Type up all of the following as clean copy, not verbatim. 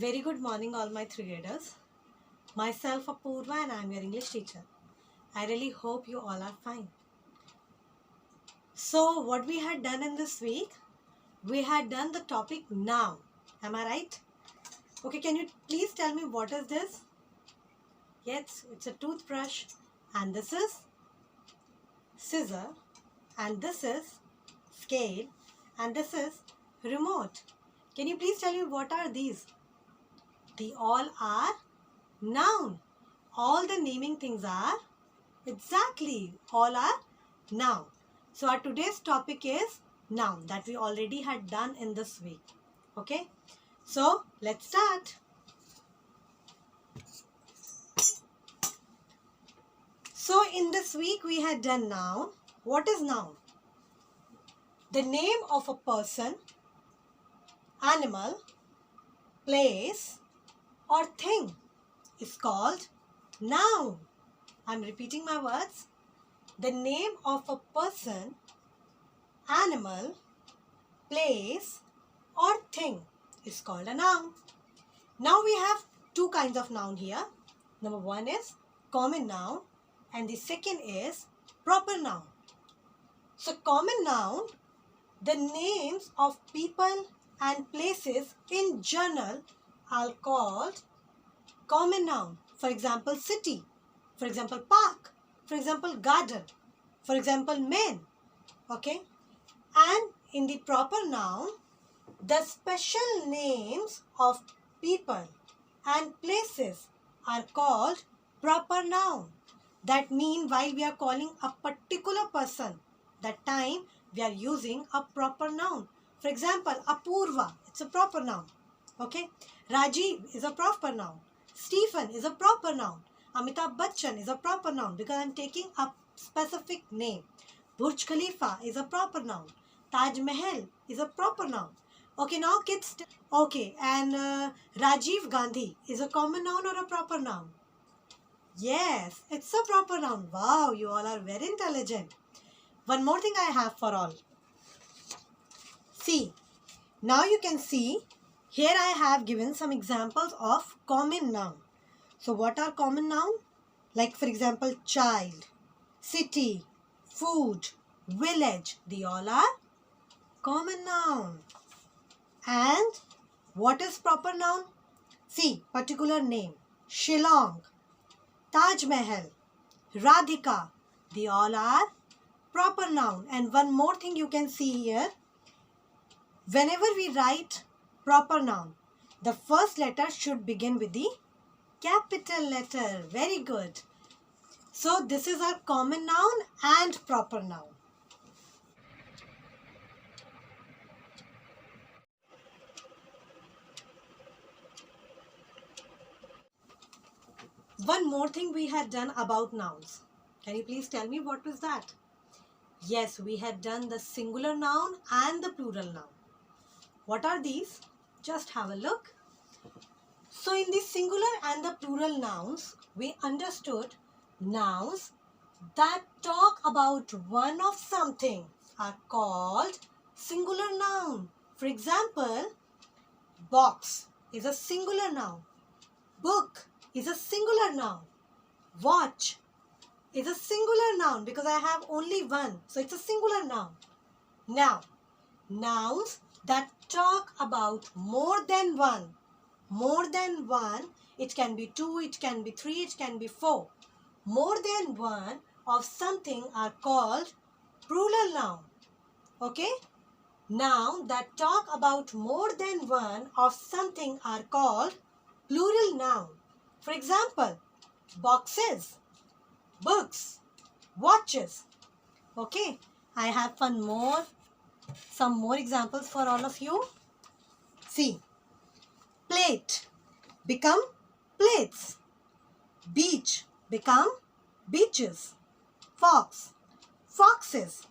Very good morning all my three graders. Myself Apurva and I am your English teacher. I really hope you all are fine. So what we had done in this week, we had done the topic noun. Am I right? Okay, can you please tell me what is this? Yes, it's a toothbrush and this is scissor and this is scale and this is remote. Can you please tell me what are these? They all are noun. All the naming things are exactly all are noun. So our today's topic is noun that we already had done in this week. Okay. So let's start. So in this week we had done noun. What is noun? The name of a person, animal, place or thing is called noun. I'm repeating my words. The name of a person, animal, place or thing is called a noun. Now we have two kinds of noun here. Number one is common noun and the second is proper noun. So common noun, the names of people and places in general are called common noun. For example, city. For example, park. For example, garden. For example, men. Okay. And in the proper noun, the special names of people and places are called proper noun. That means while we are calling a particular person, that time we are using a proper noun. For example, Apurva, it's a proper noun. Okay. Rajiv is a proper noun. Stephen is a proper noun. Amitabh Bachchan is a proper noun because I am taking a specific name. Burj Khalifa is a proper noun. Taj Mahal is a proper noun. Okay, now kids. Okay, and Rajiv Gandhi is a common noun or a proper noun? Yes, it's a proper noun. Wow, you all are very intelligent. One more thing I have for all. See, now you can see here I have given some examples of common noun. So what are common noun? Like for example, child, city, food, village. They all are common noun. And what is proper noun? See, particular name, Shillong, Taj Mahal, Radhika. They all are proper noun. And one more thing you can see here. Whenever we write proper noun, the first letter should begin with the capital letter. Very good. So this is our common noun and proper noun. One more thing we had done about nouns. Can you please tell me what was that? Yes, we had done the singular noun and the plural noun. What are these? Just have a look. So in the singular and the plural nouns, we understood nouns that talk about one of something are called singular noun. For example, box is a singular noun. Book is a singular noun. Watch is a singular noun because I have only one. So it's a singular noun. Now, nouns that talk about more than one. More than one, it can be two, it can be three, it can be four. More than one of something are called plural noun. Okay? Noun that talk about more than one of something are called plural noun. For example, boxes, books, watches. Okay? I have some more examples for all of you. See. Plate become plates. Beach become beaches. Fox, foxes.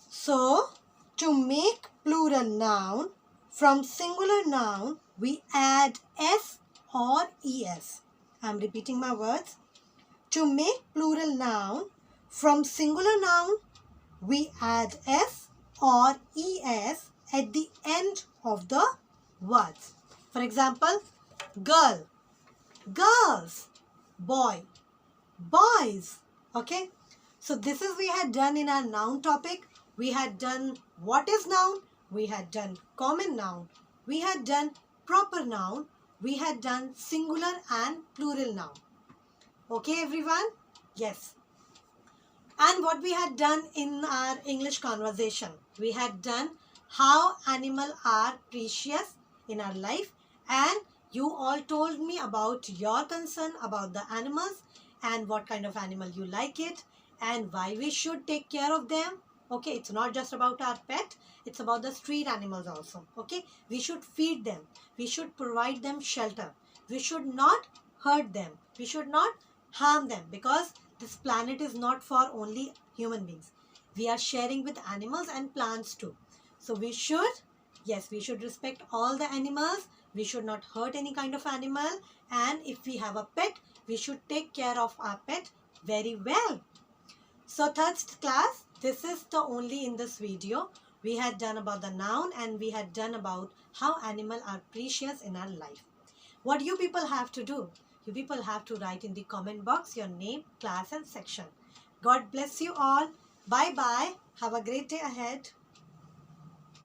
So, to make plural noun, from singular noun, we add s or es. I am repeating my words. To make plural noun, from singular noun, we add s or es at the end of the words. For example, girl, girls, boy, boys. Okay, so this is we had done in our noun topic. We had done what is noun, we had done common noun, we had done proper noun, we had done singular and plural noun. Okay everyone? Yes. And what we had done in our English conversation, we had done how animals are precious in our life, and you all told me about your concern about the animals and what kind of animal you like it and why we should take care of them. Okay, it's not just about our pet, it's about the street animals also. Okay, we should feed them, we should provide them shelter, we should not hurt them, we should not harm them, because this planet is not for only human beings. We are sharing with animals and plants too. So we should, yes, we should respect all the animals. We should not hurt any kind of animal. And if we have a pet, we should take care of our pet very well. So third class, this is the only in this video. We had done about the noun and we had done about how animals are precious in our life. What you people have to do? You people have to write in the comment box your name, class and section. God bless you all. Bye bye. Have a great day ahead.